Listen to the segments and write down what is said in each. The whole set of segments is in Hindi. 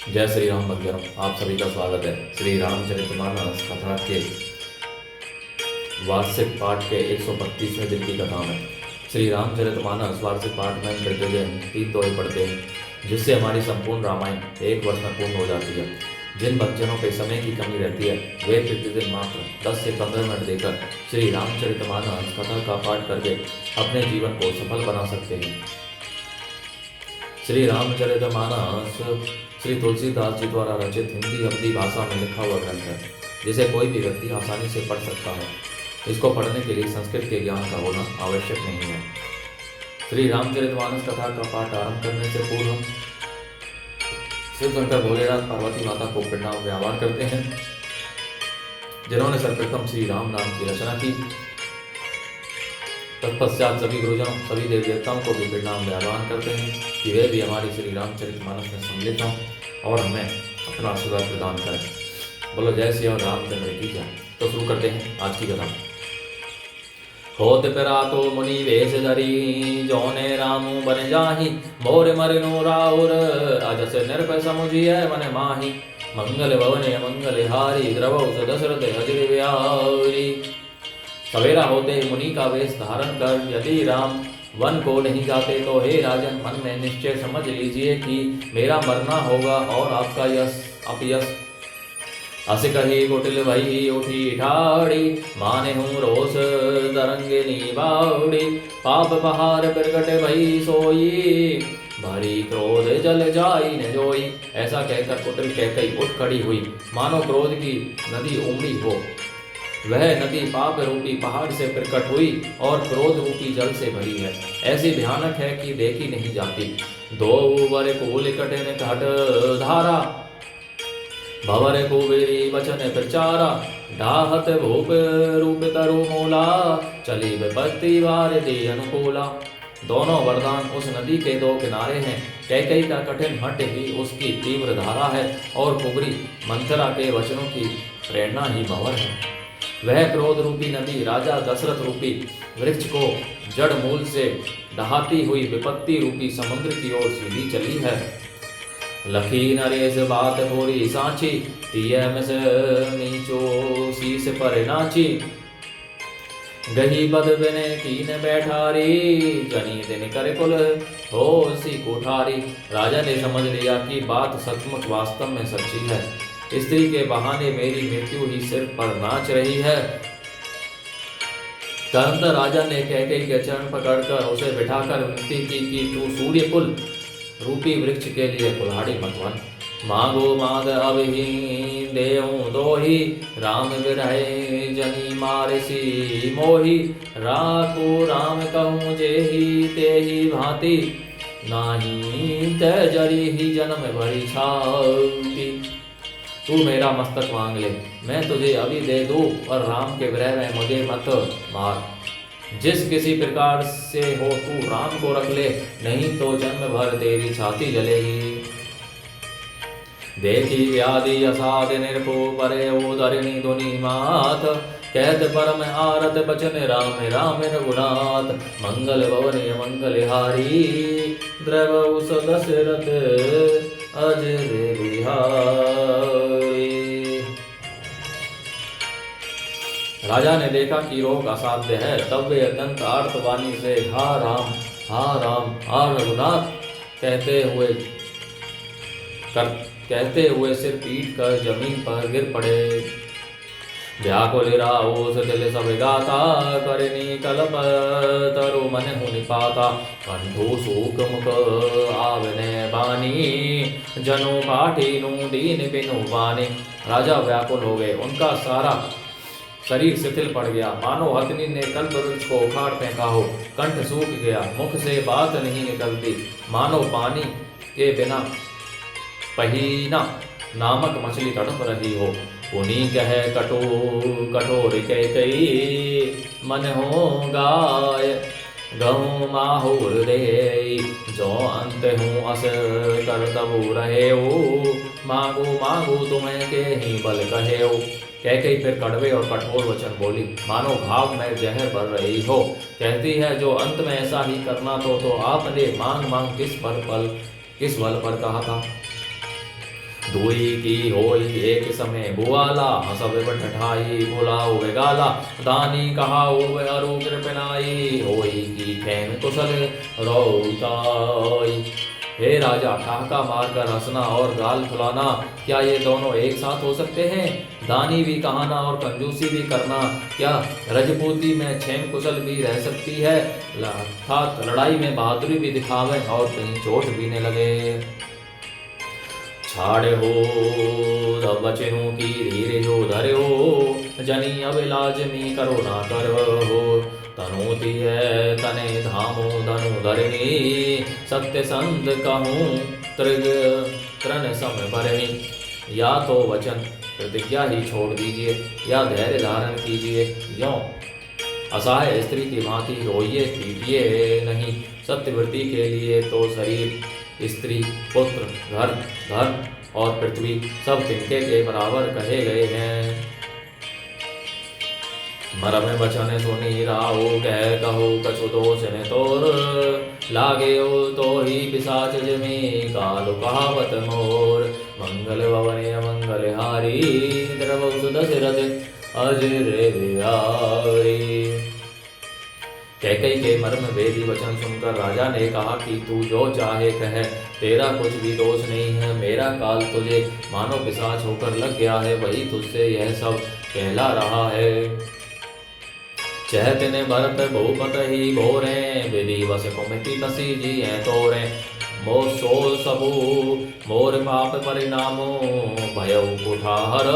जय श्री राम भक्तजनों, आप सभी का स्वागत है। श्री रामचरितमानस कथा के वार्षिक पाठ के 132वें दिन की कथा में। श्री रामचरितमानस वार्षिक पाठ में प्रतिदिन 3 दोहे पढ़ते हैं, जिससे हमारी संपूर्ण रामायण 1 वर्ष में पूर्ण हो जाती है। जिन भक्तजनों पे समय की कमी रहती है, वे प्रतिदिन मात्र 10 से 15 मिनट देकर श्री रामचरितमानस कथा का पाठ करके अपने जीवन को सफल बना सकते हैं। श्री रामचरितमानस श्री तुलसीदास जी द्वारा रचित हिंदी अवधी भाषा में लिखा हुआ ग्रंथ है, जिसे कोई भी व्यक्ति आसानी से पढ़ सकता है। इसको पढ़ने के लिए संस्कृत के ज्ञान का होना आवश्यक नहीं है। श्री रामचरितमानस कथा का पाठ आरंभ करने से पूर्व शिव शंकर भोलेनाथ पार्वती माता को प्रणाम व्यावान करते हैं, जिन्होंने सर्वप्रथम श्री राम नाम की रचना की। तत्पश्चात सभी गुरुजनों, सभी देवी देवताओं को भी प्रणाम व्यावान करते हैं कि वे भी हमारी श्री रामचरितमानस में सम्मिलित हों और हमें अपना आशीर्वाद प्रदान करें। बोलो जय श्री रामचंद्र की जय। तो शुरू करते हैं आज की कथा। होत पिरातो मुनि वेश धरी, जौने रामु बन जाहि, मोर मरनु राउर, अजस निर्भय समुझिय मन माहि। मंगल भवन मंगल हारी, द्रवौ दशरथ अजर व्यारी। सवेरा होते ही मुनि का वेश धारण कर यदि राम वन को नहीं जाते तो हे राजन, मन में निश्चय समझ लीजिए कि मेरा मरना होगा और आपका यश अपयश। अस कही कुटिल भई उठी ठाड़ी, माने हूँ रोष तरंगिनी बाउड़ी। पाप बहार प्रगट भई सोई, भरी क्रोध जल जाई न जोई। ऐसा कहकर कुटिल कैकई उठ खड़ी हुई, मानो क्रोध की नदी उमड़ी हो। वह नदी पाप रूपी पहाड़ से प्रकट हुई और क्रोध रूपी जल से भरी है। ऐसी भयानक है कि देखी नहीं जाती। दो वर कूल कठिन घट धारा, भवर कुबेरी वचन प्रचारा। डाहत भूप रूप तरु मूला, चली विपत्ति वार दी अनुकूला। दोनों वरदान उस नदी के 2 किनारे हैं। कैकई का कठिन हट ही उसकी तीव्र धारा है और कुबरी मंथरा के वचनों की प्रेरणा ही भंवर है। वह क्रोध रूपी नदी राजा दशरथ रूपी वृक्ष को जड़ मूल से दहाती हुई विपत्ति रूपी समुद्र की ओर सीधी चली है। लखी नरेश बात बोरी सांची, तियमस नीचो शीस पर नाची। गही बद बिने कीन बैठारी, जनी दिन कर कुल हो सी कोठारी। राजा ने समझ लिया कि बात सचमुच वास्तव में सच्ची है। स्त्री के बहाने मेरी मृत्यु ही सिर पर नाच रही है। तुरंत राजा ने कैकेयी के चरण पकड़कर उसे बिठाकर विनती की कि तू सूर्य कुल रूपी वृक्ष के लिए कुल्हाड़ी मत बन। मांगो माद अबहि देऊं दोही, राम विरहे जनी मारसी मोही। राखो राम कहूँ जेहि तेहि भांति, नाही तजरी ही जन्म भरी छाती। तू मेरा मस्तक मांग ले, मैं तुझे अभी दे दूं, और राम के विरह में मुझे मत मार। जिस किसी प्रकार से हो तू राम को रख ले, नहीं तो जन्म भर तेरी छाती जलेगी। देखी व्याधि असाध निरपो परे उदरिणी धुनि मात। कहत परम आरत बचन राम राम रघुनाथ। मंगल भवन मंगल हारी, द्रवौ दशरथ अजर बिहारी। राजा ने देखा कि रोग असाध्य है, तब वे अत्यंत आर्तवाणी से हा राम हा रघुनाथ कहते हुए सिर पीट कर जमीन पर गिर पड़े। व्याकुल राओ दिल सब गाता, करनी कलप तरु मन हूँ निपाता। कंठो सूक मुख आवने बानी, जनु पाठी नु दीन बिनु बानी। राजा व्याकुल हो गए, उनका सारा शरीर शिथिल पड़ गया, मानो हथनी ने कल्प वृक्ष को उखाड़ फेंका हो। कंठ सूख गया, मुख से बात नहीं निकलती, मानो पानी के बिना पहीना नामक मछली तड़प रही हो। उन्हीं कह कठोर कैकई, मन हो गाय गहूँ माहुर दे। जो अंत हूँ अस कर तबु रहे हो, मांगू तुम्हें के ही बल कहे हो। कैकई फिर कड़वे और कठोर वचन बोली, मानो घाव में जहर भर रही हो। कहती है, जो अंत में ऐसा ही करना तो आपने मांग किस बल पर कहा था। दुई की होई एक समय बुआला, सब ठठाई बोलाओ वे गाला, दानी कहाओ वे अरु कृपनाई, होई की खैन कुशल रौताई। हे राजा, ठहाका मारकर हंसना और गाल फुलाना, क्या ये दोनों एक साथ हो सकते हैं? दानी भी कहाना और कंजूसी भी करना, क्या रजपूती में छेन कुशल भी रह सकती है? अर्थात लड़ाई में बहादुरी भी दिखावे और कहीं चोट भी न लगे। छाड़े हो तब बचनों की धीरे जो धरे हो, जनी अब लाजमी करो ना करो। तनोती है तने धामो धनु धरणी, सत्य संत कहूँ त्रिग तृण सम भरणी। या तो वचन प्रतिज्ञा ही छोड़ दीजिए या धैर्य धारण कीजिए, यों असहाय स्त्री की भांति रोइए पीटिए नहीं। सत्यवृत्ति के लिए तो शरीर, स्त्री, पुत्र, घर, धन और पृथ्वी सब तिनके के बराबर कहे गए हैं। मरम बचन सुनी राओ कह कहो कछु दोष ने तोर, लागे हो तो ही पिशाच जमी कालु कहावत मोर। मंगल भवने मंगल हारी, द्रव दशरथ अजर बिहारी। कैकई के मर्म वेदी वचन सुनकर राजा ने कहा कि तू जो चाहे कह, तेरा कुछ भी दोष नहीं है। मेरा काल तुझे मानो पिशाच होकर लग गया है, वही तुझसे यह सब कहला रहा है। चहत ने भरत भूपत ही भोरे, विधि वस कुमति बसी जी है तोरे। मो सो सबू मोर पाप परिणामो, भयउ कुठार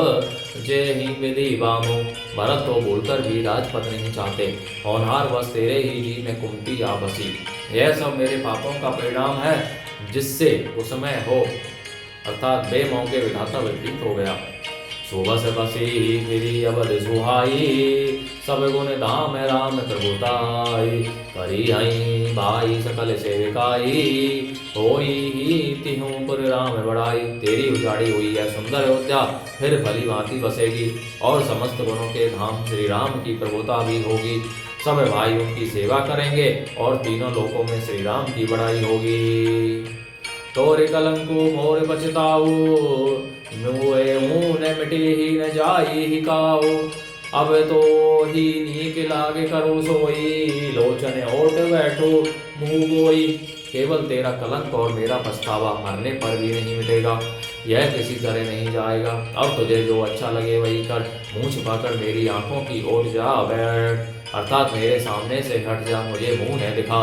जे ही विधि बामो। भरत तो बोलकर भी राजपद नहीं चाहते, होनहार बस तेरे ही जी में कुंती आ बसी। यह सब मेरे पापों का परिणाम है, जिससे उसमें हो अर्थात बेमौके विधाता विपरीत हो गया। सुबस बसी फिरी अवध सुहाई, सब गुण धाम राम प्रभुताई। करी हई भाई सकल सेविकाई, होई ही तिहूं पुर राम बड़ाई। तेरी उजाड़ी हुई है सुंदर अयोध्या फिर भली भांति बसेगी, और समस्त गुणों के धाम श्री राम की प्रभुता भी होगी। सब भाई उनकी सेवा करेंगे और तीनों लोकों में श्री राम की बड़ाई होगी। तोरे कलंको मोर बचताऊ, मुए मुँह न मिटे ही न जाई ही काऊ। अब तो ही नीक लागे करो सोई, लोचन ओट बैठो मुँह गोई। केवल तेरा कलंक और मेरा पछतावा मरने पर भी नहीं मिटेगा, यह किसी तरह नहीं जाएगा। अब तुझे जो अच्छा लगे वही कर, मुँह छिपाकर मेरी आंखों की ओर जा बैठ, अर्थात मेरे सामने से हट जा, मुझे मुँह न दिखा।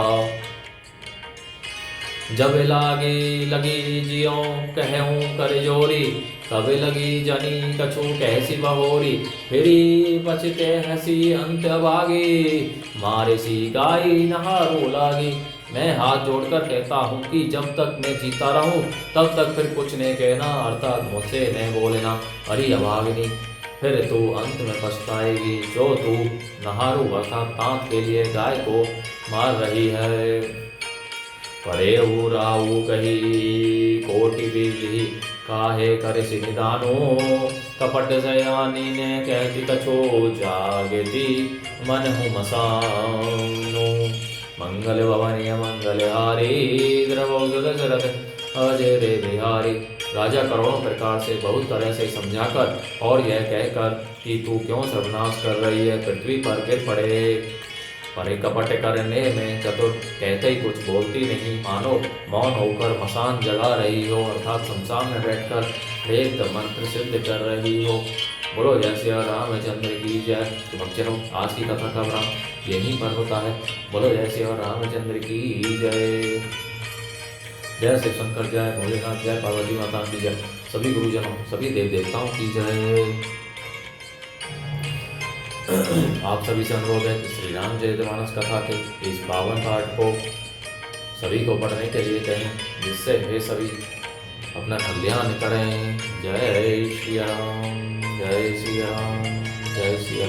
जब लागे लगी जियों कहूँ कर जोरी, तब लगी जनी कछु कैसी बहोरी। फिरी बचते हंसी अंत भागी, मारे सी गाई नहारो लागी। मैं हाथ जोड़कर कहता हूँ कि जब तक मैं जीता रहूँ तब तक फिर कुछ नहीं कहना, अर्थात मुझसे नहीं बोलना। अरे अभागिनी, फिर तू अंत में पछताएगी, जो तू नहारू अर्थात तांत के लिए गाय को मार रही है। परे राऊ कही कोटि विधि, काहे करे सिनिदानो। कपट सयानी ने कहती कछो, जागती मन हूँ मसानो। मंगल भवनीय मंगल हारी, द्रवौ दशरथ अजय रे बिहारी। राजा करोड़ों प्रकार से बहुत तरह से समझाकर और यह कहकर कि तू क्यों सर्वनाश कर रही है, पृथ्वी पर गिर पड़े। परे कपट करने में चतुर, कहते ही कुछ बोलती नहीं, मानो मौन होकर मसान जगा रही हो, अर्थात शमशान में बैठकर वेद मंत्र सिद्ध कर रही हो। बोलो जय श्री रामचंद्र की जय। तो भक्तों, आज की कथा का विराम यहीं पर होता है। बोलो जय श्री रामचंद्र की जय। जय शिव शंकर, जय भोलेनाथ, जय पार्वती माता की जय। सभी गुरुजनों, सभी देव देवताओं की जय। आप सभी से अनुरोध है कि श्री रामचरितमानस कथा के इस पावन पाठ को सभी को पढ़ने के लिए कहें, जिससे वे सभी अपना कल्याण करें। जय श्री राम, जय श्री राम, जय श्री राम।